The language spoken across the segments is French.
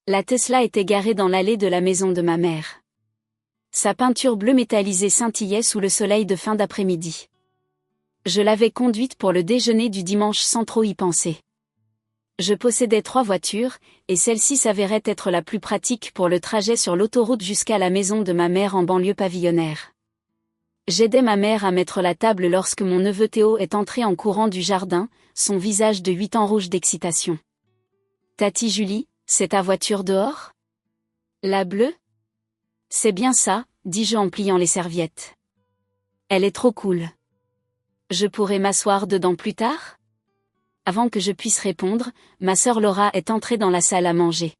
La Tesla était garée dans l'allée de la maison de ma mère. Sa peinture bleue métallisée scintillait sous le soleil de fin d'après-midi. Je l'avais conduite pour le déjeuner du dimanche sans trop y penser. Je possédais 3 voitures, et celle-ci s'avérait être la plus pratique pour le trajet sur l'autoroute jusqu'à la maison de ma mère en banlieue pavillonnaire. J'aidais ma mère à mettre la table lorsque mon neveu Théo est entré en courant du jardin, son visage de 8 ans rouge d'excitation. « Tati Julie, c'est ta voiture dehors ? La bleue ? » « C'est bien ça, dis-je en pliant les serviettes. Elle est trop cool. Je pourrais m'asseoir dedans plus tard ? Avant que je puisse répondre, ma sœur Laura est entrée dans la salle à manger.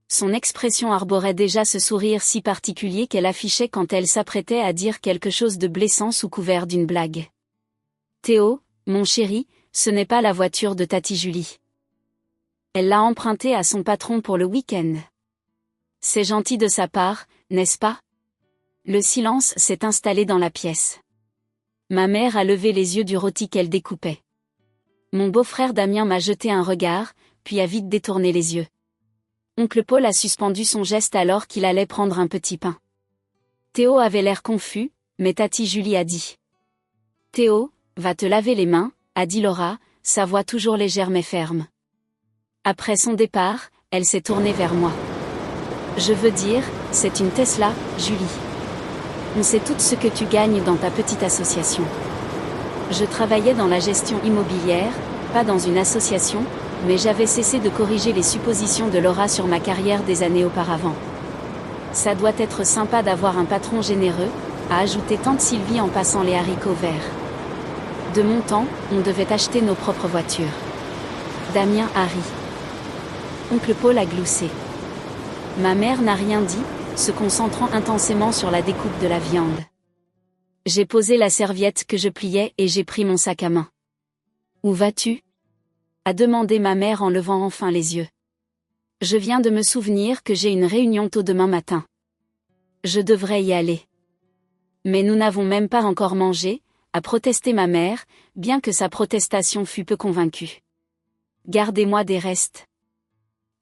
Son expression arborait déjà ce sourire si particulier qu'elle affichait quand elle s'apprêtait à dire quelque chose de blessant sous couvert d'une blague. « Théo, mon chéri, ce n'est pas la voiture de Tati Julie. Elle l'a empruntée à son patron pour le week-end. C'est gentil de sa part, n'est-ce pas ? » Le silence s'est installé dans la pièce. Ma mère a levé les yeux du rôti qu'elle découpait. Mon beau-frère Damien m'a jeté un regard, puis a vite détourné les yeux. Oncle Paul a suspendu son geste alors qu'il allait prendre un petit pain. Théo avait l'air confus, mais Tati Julie a dit. « Théo, va te laver les mains, » a dit Laura, sa voix toujours légère mais ferme. Après son départ, elle s'est tournée vers moi. « Je veux dire, c'est une Tesla, Julie. On sait tout ce que tu gagnes dans ta petite association. » Je travaillais dans la gestion immobilière, pas dans une association, mais j'avais cessé de corriger les suppositions de Laura sur ma carrière des années auparavant. « Ça doit être sympa d'avoir un patron généreux », a ajouté tante Sylvie en passant les haricots verts. De mon temps, on devait acheter nos propres voitures. Damien a ri. Oncle Paul a gloussé. Ma mère n'a rien dit, se concentrant intensément sur la découpe de la viande. J'ai posé la serviette que je pliais et j'ai pris mon sac à main. « Où vas-tu ? » a demandé ma mère en levant enfin les yeux. « Je viens de me souvenir que j'ai une réunion tôt demain matin. Je devrais y aller. » « Mais nous n'avons même pas encore mangé, » a protesté ma mère, bien que sa protestation fût peu convaincue. « Gardez-moi des restes. »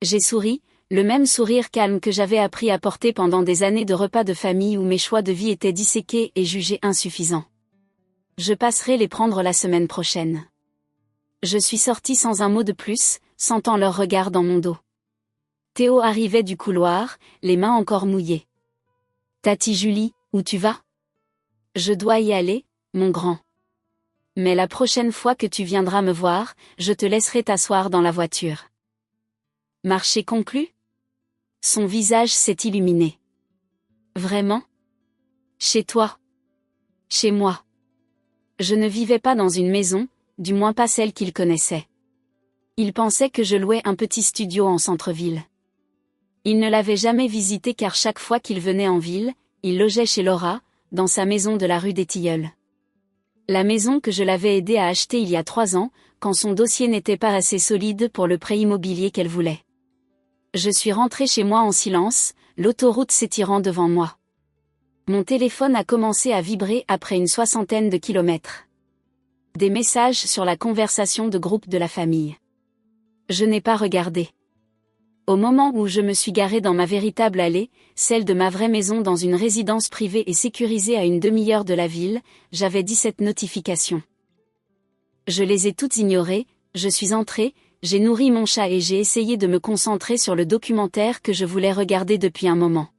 J'ai souri, le même sourire calme que j'avais appris à porter pendant des années de repas de famille où mes choix de vie étaient disséqués et jugés insuffisants. Je passerai les prendre la semaine prochaine. Je suis sortie sans un mot de plus, sentant leur regard dans mon dos. Théo arrivait du couloir, les mains encore mouillées. « Tati Julie, où tu vas ? » « Je dois y aller, mon grand. Mais la prochaine fois que tu viendras me voir, je te laisserai t'asseoir dans la voiture. » Marché conclu ? Son visage s'est illuminé. Vraiment ? Chez toi ? Chez moi. Je ne vivais pas dans une maison, du moins pas celle qu'il connaissait. Il pensait que je louais un petit studio en centre-ville. Il ne l'avait jamais visité car chaque fois qu'il venait en ville, il logeait chez Laura, dans sa maison de la rue des Tilleuls. La maison que je l'avais aidé à acheter il y a 3 ans, quand son dossier n'était pas assez solide pour le prêt immobilier qu'elle voulait. Je suis rentrée chez moi en silence, l'autoroute s'étirant devant moi. Mon téléphone a commencé à vibrer après une 60aine de kilomètres. Des messages sur la conversation de groupe de la famille. Je n'ai pas regardé. Au moment où je me suis garée dans ma véritable allée, celle de ma vraie maison dans une résidence privée et sécurisée à une demi-heure de la ville, j'avais 17 notifications. Je les ai toutes ignorées, je suis entrée, j'ai nourri mon chat et j'ai essayé de me concentrer sur le documentaire que je voulais regarder depuis un moment.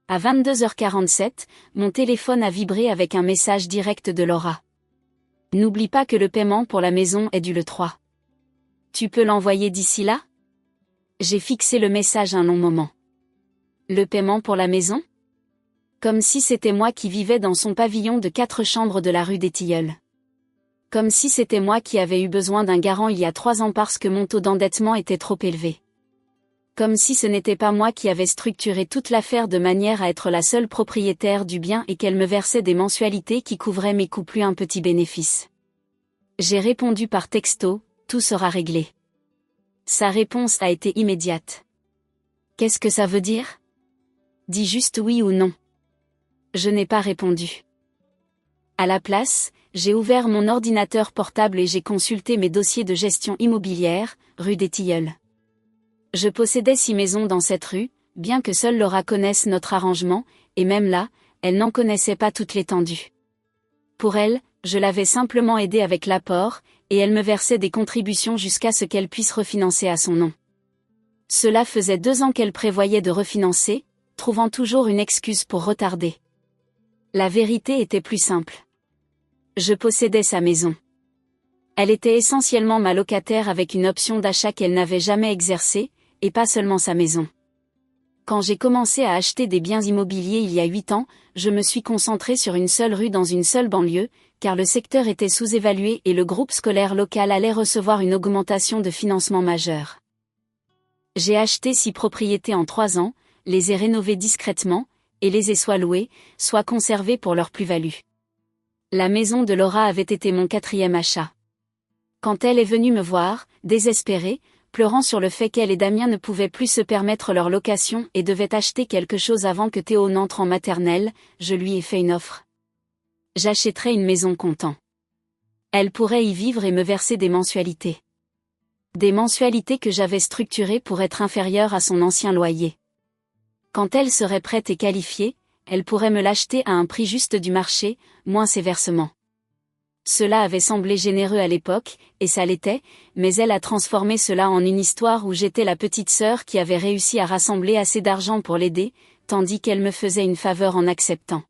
À 22h47, mon téléphone a vibré avec un message direct de Laura. « N'oublie pas que le paiement pour la maison est dû le 3. Tu peux l'envoyer d'ici là ? » J'ai fixé le message un long moment. Le paiement pour la maison ? Comme si c'était moi qui vivais dans son pavillon de 4 chambres de la rue des Tilleuls. Comme si c'était moi qui avais eu besoin d'un garant il y a 3 ans parce que mon taux d'endettement était trop élevé. Comme si ce n'était pas moi qui avais structuré toute l'affaire de manière à être la seule propriétaire du bien et qu'elle me versait des mensualités qui couvraient mes coûts plus un petit bénéfice. J'ai répondu par texto, tout sera réglé. Sa réponse a été immédiate. Qu'est-ce que ça veut dire ? Dis juste oui ou non. Je n'ai pas répondu. À la place, j'ai ouvert mon ordinateur portable et j'ai consulté mes dossiers de gestion immobilière, rue des Tilleuls. Je possédais 6 maisons dans cette rue, bien que seule Laura connaisse notre arrangement, et même là, elle n'en connaissait pas toute l'étendue. Pour elle, je l'avais simplement aidée avec l'apport, et elle me versait des contributions jusqu'à ce qu'elle puisse refinancer à son nom. Cela faisait 2 ans qu'elle prévoyait de refinancer, trouvant toujours une excuse pour retarder. La vérité était plus simple. Je possédais sa maison. Elle était essentiellement ma locataire avec une option d'achat qu'elle n'avait jamais exercée, et pas seulement sa maison. Quand j'ai commencé à acheter des biens immobiliers il y a 8 ans, je me suis concentrée sur une seule rue dans une seule banlieue, car le secteur était sous-évalué et le groupe scolaire local allait recevoir une augmentation de financement majeure. J'ai acheté 6 propriétés en 3 ans, les ai rénovées discrètement, et les ai soit louées, soit conservées pour leur plus-value. La maison de Laura avait été mon 4e achat. Quand elle est venue me voir, désespérée, pleurant sur le fait qu'elle et Damien ne pouvaient plus se permettre leur location et devaient acheter quelque chose avant que Théo n'entre en maternelle, je lui ai fait une offre. J'achèterais une maison comptant. Elle pourrait y vivre et me verser des mensualités. Des mensualités que j'avais structurées pour être inférieures à son ancien loyer. Quand elle serait prête et qualifiée, elle pourrait me l'acheter à un prix juste du marché, moins ses versements. Cela avait semblé généreux à l'époque, et ça l'était, mais elle a transformé cela en une histoire où j'étais la petite sœur qui avait réussi à rassembler assez d'argent pour l'aider, tandis qu'elle me faisait une faveur en acceptant.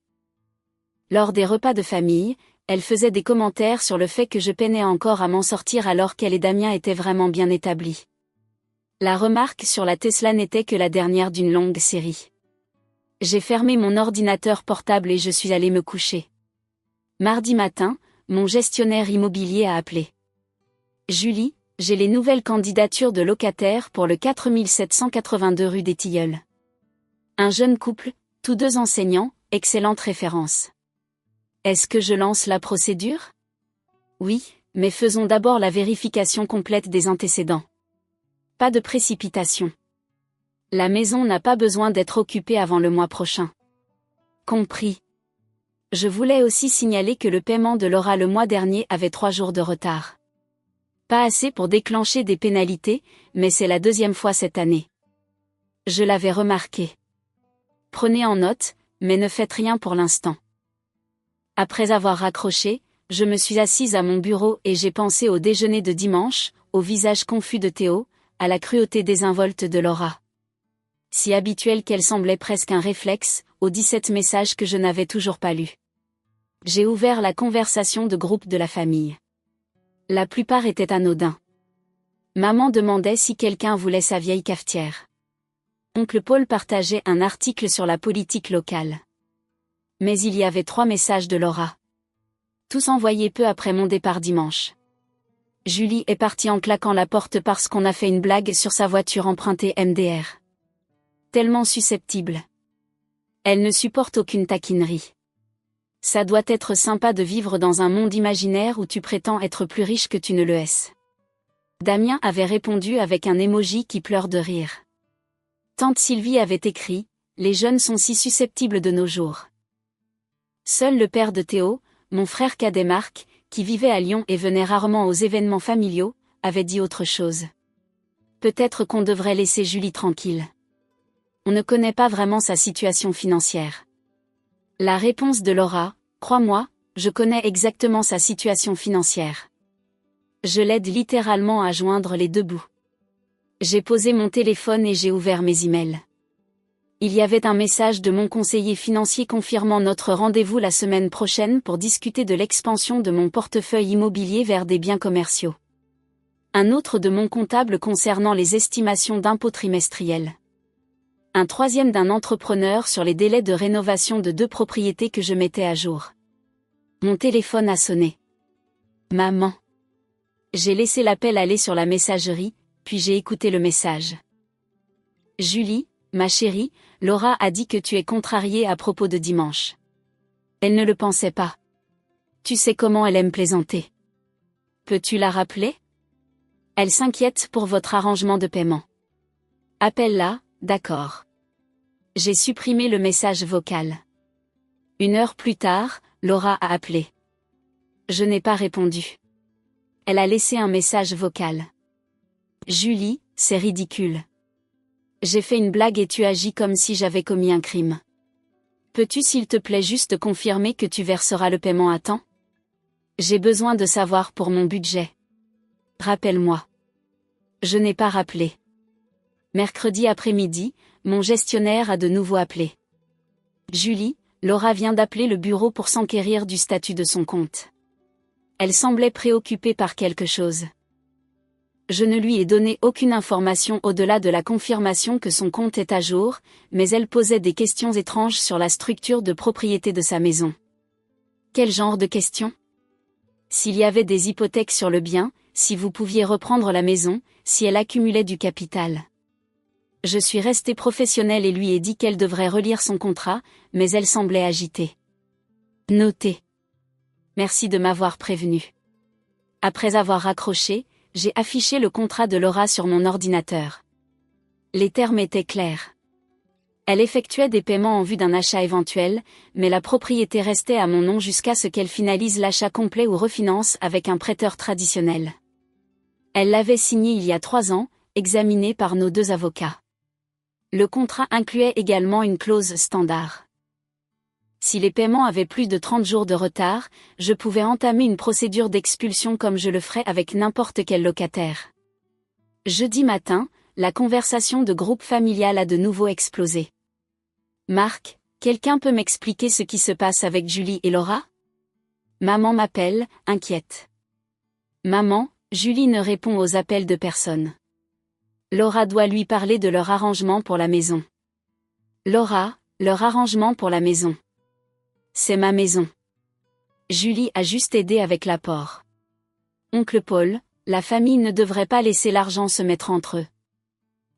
Lors des repas de famille, elle faisait des commentaires sur le fait que je peinais encore à m'en sortir alors qu'elle et Damien étaient vraiment bien établis. La remarque sur la Tesla n'était que la dernière d'une longue série. J'ai fermé mon ordinateur portable et je suis allée me coucher. Mardi matin, mon gestionnaire immobilier a appelé. Julie, j'ai les nouvelles candidatures de locataires pour le 4782 rue des Tilleuls. Un jeune couple, tous 2 enseignants, excellente référence. Est-ce que je lance la procédure? Oui, mais faisons d'abord la vérification complète des antécédents. Pas de précipitation. La maison n'a pas besoin d'être occupée avant le mois prochain. Compris. Je voulais aussi signaler que le paiement de Laura le mois dernier avait 3 jours de retard. Pas assez pour déclencher des pénalités, mais c'est la 2e fois cette année. Je l'avais remarqué. Prenez en note, mais ne faites rien pour l'instant. Après avoir raccroché, je me suis assise à mon bureau et j'ai pensé au déjeuner de dimanche, au visage confus de Théo, à la cruauté désinvolte de Laura. Si habituelle qu'elle semblait presque un réflexe, aux 17 messages que je n'avais toujours pas lus. J'ai ouvert la conversation de groupe de la famille. La plupart étaient anodins. Maman demandait si quelqu'un voulait sa vieille cafetière. Oncle Paul partageait un article sur la politique locale. Mais il y avait 3 messages de Laura. Tous envoyés peu après mon départ dimanche. Julie est partie en claquant la porte parce qu'on a fait une blague sur sa voiture empruntée MDR. Tellement susceptible. Elle ne supporte aucune taquinerie. Ça doit être sympa de vivre dans un monde imaginaire où tu prétends être plus riche que tu ne le es. Damien avait répondu avec un emoji qui pleure de rire. Tante Sylvie avait écrit « Les jeunes sont si susceptibles de nos jours ». Seul le père de Théo, mon frère cadet Marc, qui vivait à Lyon et venait rarement aux événements familiaux, avait dit autre chose. Peut-être qu'on devrait laisser Julie tranquille. On ne connaît pas vraiment sa situation financière. La réponse de Laura, crois-moi, je connais exactement sa situation financière. Je l'aide littéralement à joindre les 2 bouts. J'ai posé mon téléphone et j'ai ouvert mes emails. Il y avait un message de mon conseiller financier confirmant notre rendez-vous la semaine prochaine pour discuter de l'expansion de mon portefeuille immobilier vers des biens commerciaux. Un autre de mon comptable concernant les estimations d'impôts trimestriels. Un 3e d'un entrepreneur sur les délais de rénovation de 2 propriétés que je mettais à jour. Mon téléphone a sonné. Maman. J'ai laissé l'appel aller sur la messagerie, puis j'ai écouté le message. Julie, ma chérie, Laura a dit que tu es contrariée à propos de dimanche. Elle ne le pensait pas. Tu sais comment elle aime plaisanter. Peux-tu la rappeler? Elle s'inquiète pour votre arrangement de paiement. Appelle-la, d'accord. J'ai supprimé le message vocal. 1 heure plus tard, Laura a appelé. Je n'ai pas répondu. Elle a laissé un message vocal. Julie, c'est ridicule. J'ai fait une blague et tu agis comme si j'avais commis un crime. Peux-tu s'il te plaît juste confirmer que tu verseras le paiement à temps? J'ai besoin de savoir pour mon budget. Rappelle-moi. Je n'ai pas rappelé. Mercredi après-midi, mon gestionnaire a de nouveau appelé. Julie, Laura vient d'appeler le bureau pour s'enquérir du statut de son compte. Elle semblait préoccupée par quelque chose. Je ne lui ai donné aucune information au-delà de la confirmation que son compte est à jour, mais elle posait des questions étranges sur la structure de propriété de sa maison. Quel genre de questions? S'il y avait des hypothèques sur le bien, si vous pouviez reprendre la maison, si elle accumulait du capital. Je suis restée professionnelle et lui ai dit qu'elle devrait relire son contrat, mais elle semblait agitée. Notez. Merci de m'avoir prévenu. Après avoir raccroché, j'ai affiché le contrat de Laura sur mon ordinateur. Les termes étaient clairs. Elle effectuait des paiements en vue d'un achat éventuel, mais la propriété restait à mon nom jusqu'à ce qu'elle finalise l'achat complet ou refinance avec un prêteur traditionnel. Elle l'avait signé il y a 3 ans, examiné par nos 2 avocats. Le contrat incluait également une clause standard. Si les paiements avaient plus de 30 jours de retard, je pouvais entamer une procédure d'expulsion comme je le ferais avec n'importe quel locataire. Jeudi matin, la conversation de groupe familial a de nouveau explosé. Marc, quelqu'un peut m'expliquer ce qui se passe avec Julie et Laura? Maman m'appelle, inquiète. Maman, Julie ne répond aux appels de personne. Laura doit lui parler de leur arrangement pour la maison. Laura, leur arrangement pour la maison. C'est ma maison. Julie a juste aidé avec l'apport. Oncle Paul, la famille ne devrait pas laisser l'argent se mettre entre eux.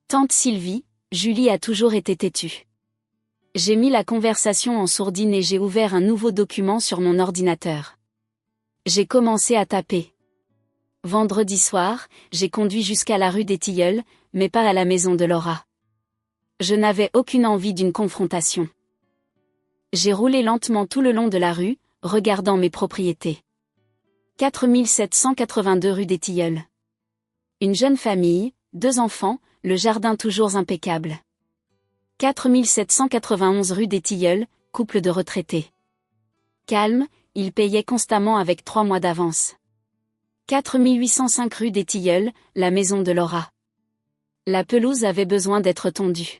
Tante Sylvie, Julie a toujours été têtue. J'ai mis la conversation en sourdine et j'ai ouvert un nouveau document sur mon ordinateur. J'ai commencé à taper. Vendredi soir, j'ai conduit jusqu'à la rue des Tilleuls, mais pas à la maison de Laura. Je n'avais aucune envie d'une confrontation. J'ai roulé lentement tout le long de la rue, regardant mes propriétés. 4782 rue des Tilleuls. Une jeune famille, 2 enfants, le jardin toujours impeccable. 4791 rue des Tilleuls, couple de retraités. Calme, ils payaient constamment avec 3 mois d'avance. 4805 rue des Tilleuls, la maison de Laura. La pelouse avait besoin d'être tondue.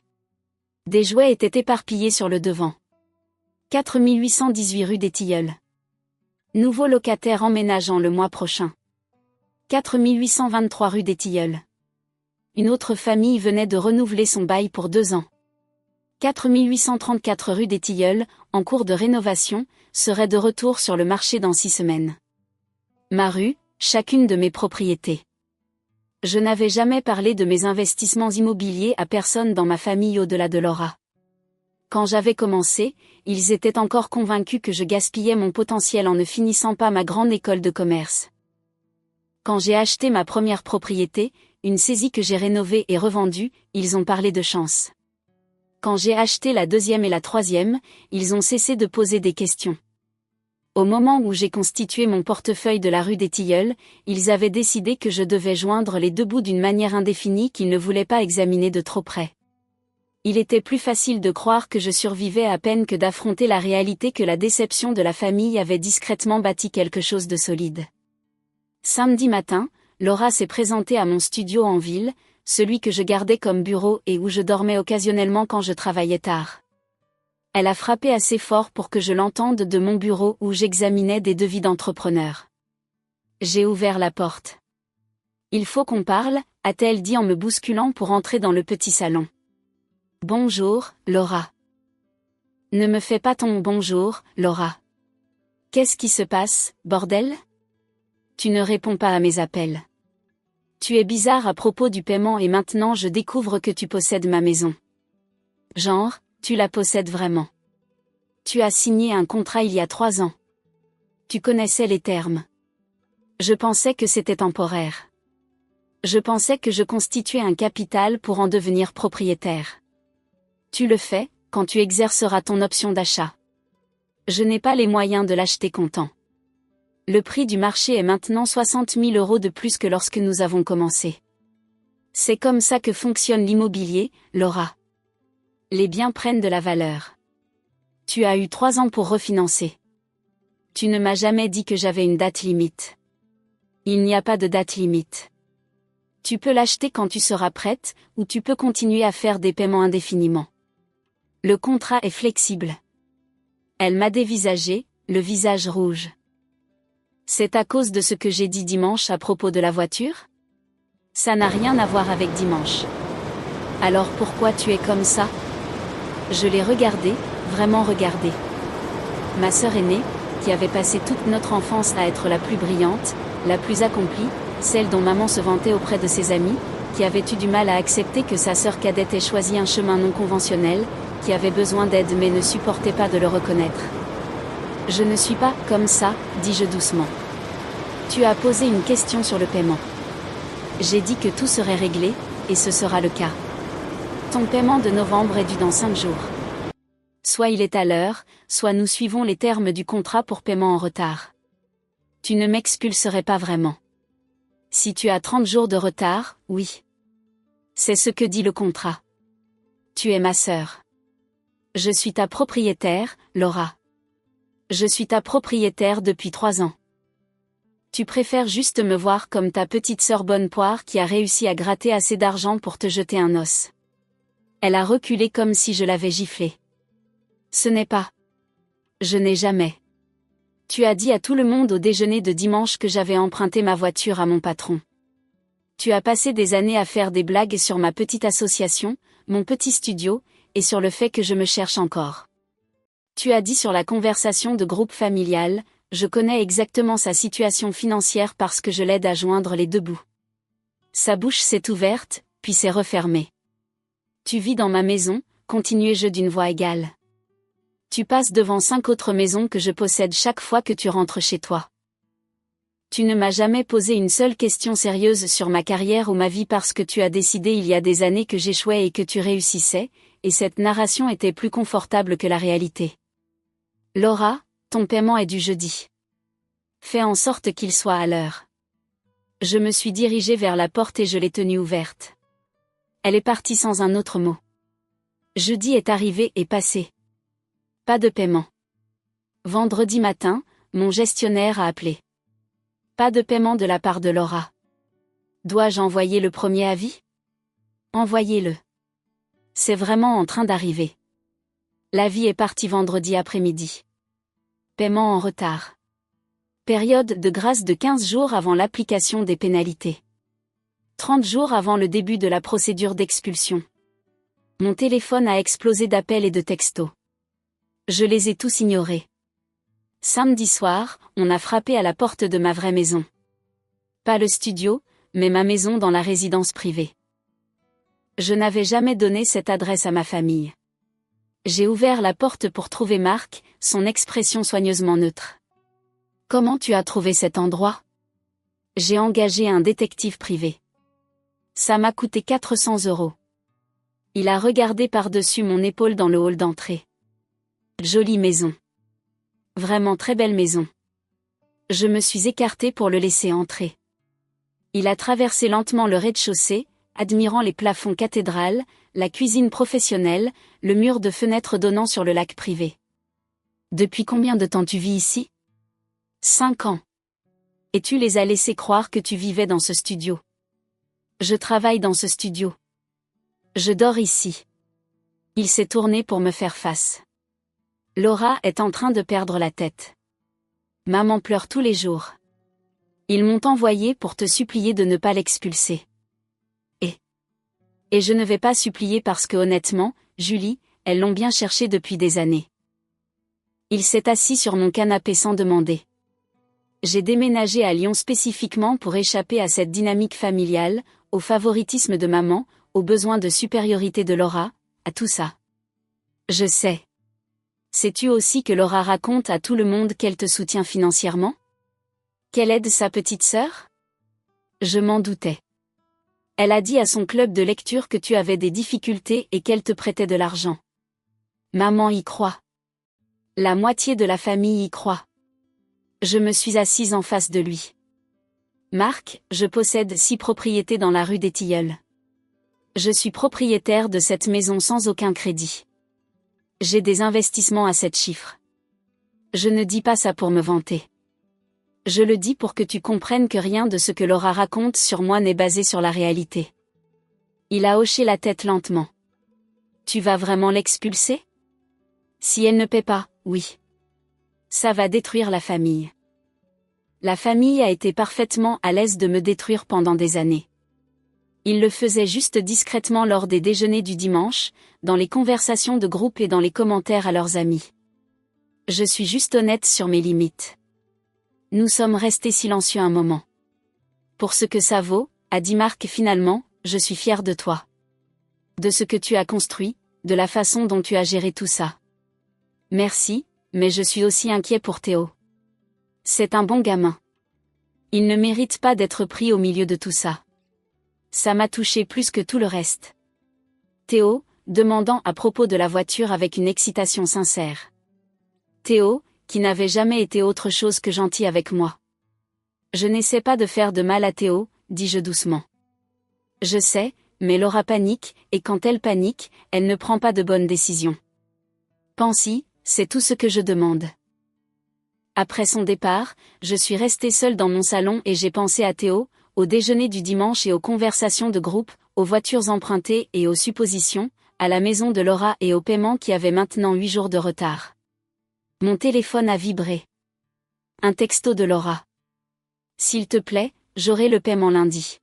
Des jouets étaient éparpillés sur le devant. 4818 rue des Tilleuls. Nouveau locataire emménageant le mois prochain. 4823 rue des Tilleuls. Une autre famille venait de renouveler son bail pour 2 ans. 4834 rue des Tilleuls, en cours de rénovation, serait de retour sur le marché dans 6 semaines. Ma rue, chacune de mes propriétés. Je n'avais jamais parlé de mes investissements immobiliers à personne dans ma famille au-delà de Laura. Quand j'avais commencé, ils étaient encore convaincus que je gaspillais mon potentiel en ne finissant pas ma grande école de commerce. Quand j'ai acheté ma première propriété, une saisie que j'ai rénovée et revendue, ils ont parlé de chance. Quand j'ai acheté la 2e et la 3e, ils ont cessé de poser des questions. Au moment où j'ai constitué mon portefeuille de la rue des Tilleuls, ils avaient décidé que je devais joindre les 2 bouts d'une manière indéfinie qu'ils ne voulaient pas examiner de trop près. Il était plus facile de croire que je survivais à peine que d'affronter la réalité que la déception de la famille avait discrètement bâti quelque chose de solide. Samedi matin, Laura s'est présentée à mon studio en ville, celui que je gardais comme bureau et où je dormais occasionnellement quand je travaillais tard. Elle a frappé assez fort pour que je l'entende de mon bureau où j'examinais des devis d'entrepreneurs. J'ai ouvert la porte. Il faut qu'on parle, a-t-elle dit en me bousculant pour entrer dans le petit salon. Bonjour, Laura. Ne me fais pas ton bonjour, Laura. Qu'est-ce qui se passe, bordel? Tu ne réponds pas à mes appels. Tu es bizarre à propos du paiement et maintenant je découvre que tu possèdes ma maison. Genre, tu la possèdes vraiment. Tu as signé un contrat il y a 3 ans. Tu connaissais les termes. Je pensais que c'était temporaire. Je pensais que je constituais un capital pour en devenir propriétaire. Tu le fais, quand tu exerceras ton option d'achat. Je n'ai pas les moyens de l'acheter comptant. Le prix du marché est maintenant 60 000 € de plus que lorsque nous avons commencé. C'est comme ça que fonctionne l'immobilier, Laura. Les biens prennent de la valeur. Tu as eu 3 ans pour refinancer. Tu ne m'as jamais dit que j'avais une date limite. Il n'y a pas de date limite. Tu peux l'acheter quand tu seras prête, ou tu peux continuer à faire des paiements indéfiniment. Le contrat est flexible. Elle m'a dévisagé, le visage rouge. C'est à cause de ce que j'ai dit dimanche à propos de la voiture? Ça n'a rien à voir avec dimanche. Alors pourquoi tu es comme ça? Je l'ai regardé, vraiment regardé. Ma sœur aînée, qui avait passé toute notre enfance à être la plus brillante, la plus accomplie, celle dont maman se vantait auprès de ses amis, qui avait eu du mal à accepter que sa sœur cadette ait choisi un chemin non conventionnel, qui avait besoin d'aide mais ne supportait pas de le reconnaître. Je ne suis pas comme ça, dis-je doucement. Tu as posé une question sur le paiement. J'ai dit que tout serait réglé, et ce sera le cas. Ton paiement de novembre est dû dans 5 jours. Soit il est à l'heure, soit nous suivons les termes du contrat pour paiement en retard. Tu ne m'expulserais pas vraiment. Si tu as 30 jours de retard, oui. C'est ce que dit le contrat. Tu es ma sœur. Je suis ta propriétaire, Laura. Je suis ta propriétaire depuis 3 ans. Tu préfères juste me voir comme ta petite sœur bonne poire qui a réussi à gratter assez d'argent pour te jeter un os. Elle a reculé comme si je l'avais giflée. Ce n'est pas. Je n'ai jamais. Tu as dit à tout le monde au déjeuner de dimanche que j'avais emprunté ma voiture à mon patron. Tu as passé des années à faire des blagues sur ma petite association, mon petit studio, et sur le fait que je me cherche encore. Tu as dit sur la conversation de groupe familial, je connais exactement sa situation financière parce que je l'aide à joindre les 2 bouts. Sa bouche s'est ouverte, puis s'est refermée. Tu vis dans ma maison, continuai-je d'une voix égale. Tu passes devant 5 autres maisons que je possède chaque fois que tu rentres chez toi. Tu ne m'as jamais posé une seule question sérieuse sur ma carrière ou ma vie parce que tu as décidé il y a des années que j'échouais et que tu réussissais, et cette narration était plus confortable que la réalité. Laura, ton paiement est du jeudi. Fais en sorte qu'il soit à l'heure. Je me suis dirigée vers la porte et je l'ai tenue ouverte. Elle est partie sans un autre mot. Jeudi est arrivé et passé. Pas de paiement. Vendredi matin, mon gestionnaire a appelé. Pas de paiement de la part de Laura. Dois-je envoyer le premier avis? Envoyez-le. C'est vraiment en train d'arriver. L'avis est parti vendredi après-midi. Paiement en retard. Période de grâce de 15 jours avant l'application des pénalités. 30 jours avant le début de la procédure d'expulsion. Mon téléphone a explosé d'appels et de textos. Je les ai tous ignorés. Samedi soir, on a frappé à la porte de ma vraie maison. Pas le studio, mais ma maison dans la résidence privée. Je n'avais jamais donné cette adresse à ma famille. J'ai ouvert la porte pour trouver Marc, son expression soigneusement neutre. Comment tu as trouvé cet endroit? J'ai engagé un détective privé. Ça m'a coûté 400 €. Il a regardé par-dessus mon épaule dans le hall d'entrée. Jolie maison. Vraiment très belle maison. Je me suis écartée pour le laisser entrer. Il a traversé lentement le rez-de-chaussée, admirant les plafonds cathédrales, la cuisine professionnelle, le mur de fenêtres donnant sur le lac privé. Depuis combien de temps tu vis ici? 5 ans. Et tu les as laissés croire que tu vivais dans ce studio. Je travaille dans ce studio. Je dors ici. Il s'est tourné pour me faire face. Laura est en train de perdre la tête. Maman pleure tous les jours. Ils m'ont envoyé pour te supplier de ne pas l'expulser. Et je ne vais pas supplier parce que honnêtement, Julie, elles l'ont bien cherché depuis des années. Il s'est assis sur mon canapé sans demander. J'ai déménagé à Lyon spécifiquement pour échapper à cette dynamique familiale, au favoritisme de maman, aux besoins de supériorité de Laura, à tout ça. Je sais. Sais-tu aussi que Laura raconte à tout le monde qu'elle te soutient financièrement? Qu'elle aide sa petite sœur? Je m'en doutais. Elle a dit à son club de lecture que tu avais des difficultés et qu'elle te prêtait de l'argent. Maman y croit. La moitié de la famille y croit. Je me suis assise en face de lui. Marc, je possède 6 propriétés dans la rue des Tilleuls. Je suis propriétaire de cette maison sans aucun crédit. J'ai des investissements à 7 chiffres. Je ne dis pas ça pour me vanter. Je le dis pour que tu comprennes que rien de ce que Laura raconte sur moi n'est basé sur la réalité. Il a hoché la tête lentement. Tu vas vraiment l'expulser? Si elle ne paie pas, oui. Ça va détruire la famille. La famille a été parfaitement à l'aise de me détruire pendant des années. Ils le faisaient juste discrètement lors des déjeuners du dimanche, dans les conversations de groupe et dans les commentaires à leurs amis. Je suis juste honnête sur mes limites. Nous sommes restés silencieux un moment. Pour ce que ça vaut, a dit Marc finalement, je suis fier de toi. De ce que tu as construit, de la façon dont tu as géré tout ça. Merci, mais je suis aussi inquiet pour Théo. C'est un bon gamin. Il ne mérite pas d'être pris au milieu de tout ça. Ça m'a touché plus que tout le reste. Théo, demandant à propos de la voiture avec une excitation sincère. Théo, qui n'avait jamais été autre chose que gentil avec moi. Je n'essaie pas de faire de mal à Théo, dis-je doucement. Je sais, mais Laura panique, et quand elle panique, elle ne prend pas de bonnes décisions. Pense-y, c'est tout ce que je demande. Après son départ, je suis restée seule dans mon salon et j'ai pensé à Théo, au déjeuner du dimanche et aux conversations de groupe, aux voitures empruntées et aux suppositions, à la maison de Laura et au paiement qui avait maintenant 8 jours de retard. Mon téléphone a vibré. Un texto de Laura. S'il te plaît, j'aurai le paiement lundi.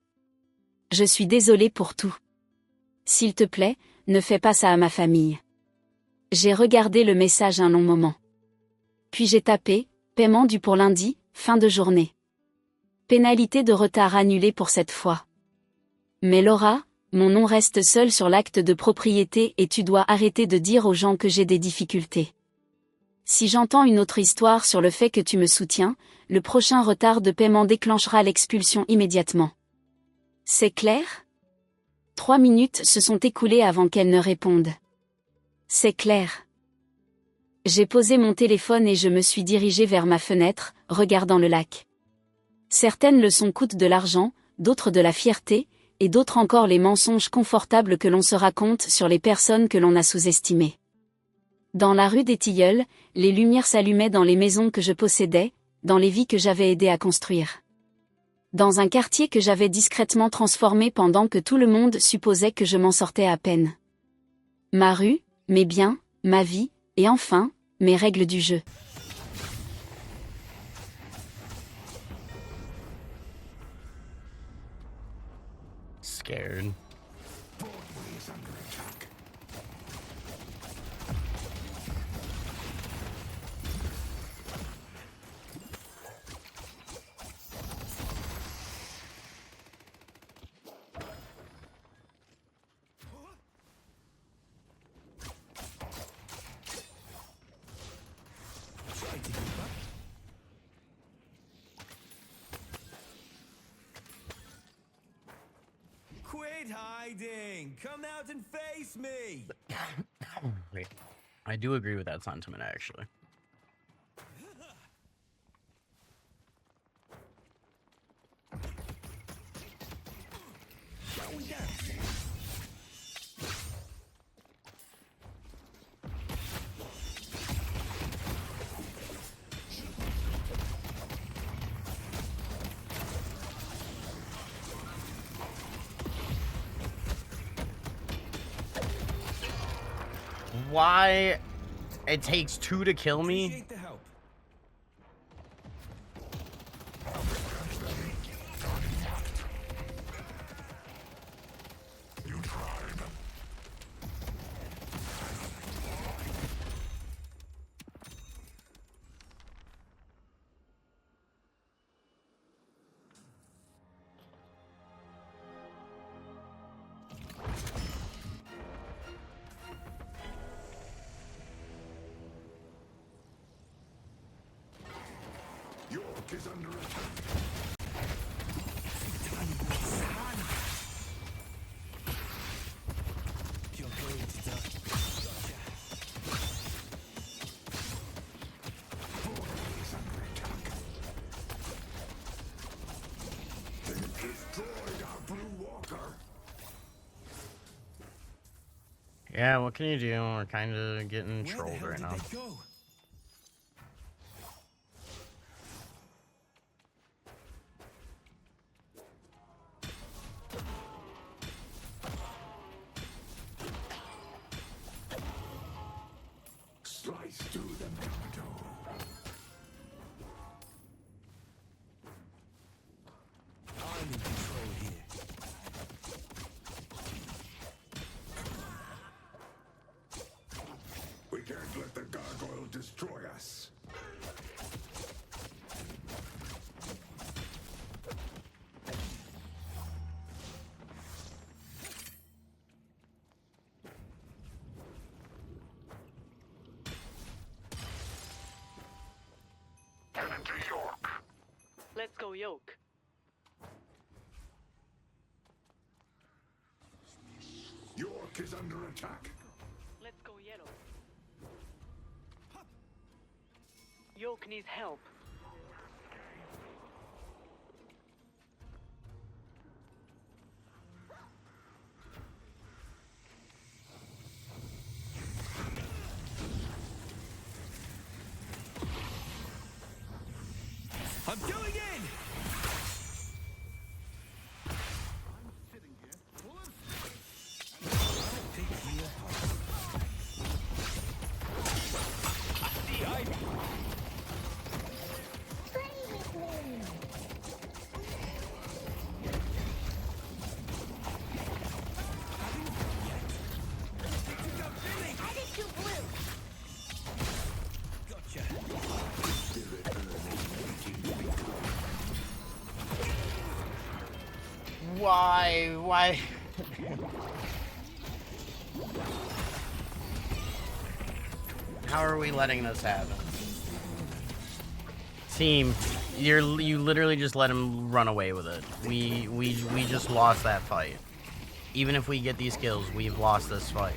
Je suis désolée pour tout. S'il te plaît, ne fais pas ça à ma famille. J'ai regardé le message un long moment. Puis j'ai tapé, paiement dû pour lundi, fin de journée. Pénalité de retard annulée pour cette fois. Mais Laura, mon nom reste seul sur l'acte de propriété et tu dois arrêter de dire aux gens que j'ai des difficultés. Si j'entends une autre histoire sur le fait que tu me soutiens, le prochain retard de paiement déclenchera l'expulsion immédiatement. C'est clair? 3 minutes se sont écoulées avant qu'elle ne réponde. C'est clair. J'ai posé mon téléphone et je me suis dirigée vers ma fenêtre, regardant le lac. Certaines leçons coûtent de l'argent, d'autres de la fierté, et d'autres encore les mensonges confortables que l'on se raconte sur les personnes que l'on a sous-estimées. Dans la rue des Tilleuls, les lumières s'allumaient dans les maisons que je possédais, dans les vies que j'avais aidé à construire. Dans un quartier que j'avais discrètement transformé pendant que tout le monde supposait que je m'en sortais à peine. Ma rue, mes biens, ma vie, et enfin, mes règles du jeu. Scared. Quit hiding! Come out and face me! Wait, I do agree with that sentiment, actually. Shall we dance? Why it takes 2 to kill me? Appreciate the help. York is under attack. You're going to die. Border is under attack. They destroyed our Blue Walker. Yeah, what can you do? We're kind of getting Where the trolled hell right did now. they go? Slice through them, Yamato. I'm in control here. We can't let the gargoyle destroy us. Heading to York. Let's go, Yoke. York is under attack. Let's go, Yellow. Yoke needs help. I'm going in! Pick you apart. The ivy! Gotcha. Why? Why? How are we letting this happen? Team, you literally just let him run away with it. We just lost that fight. Even if we get these kills, we've lost this fight.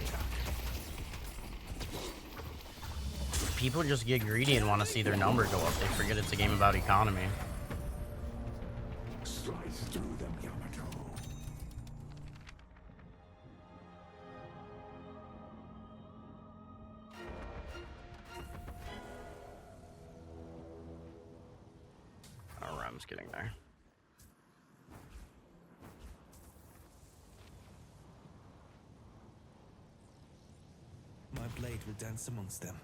People just get greedy and want to see their number go up. They forget it's a game about economy. Slice through them, Yamato. Oh, Rem's getting there. My blade will dance amongst them.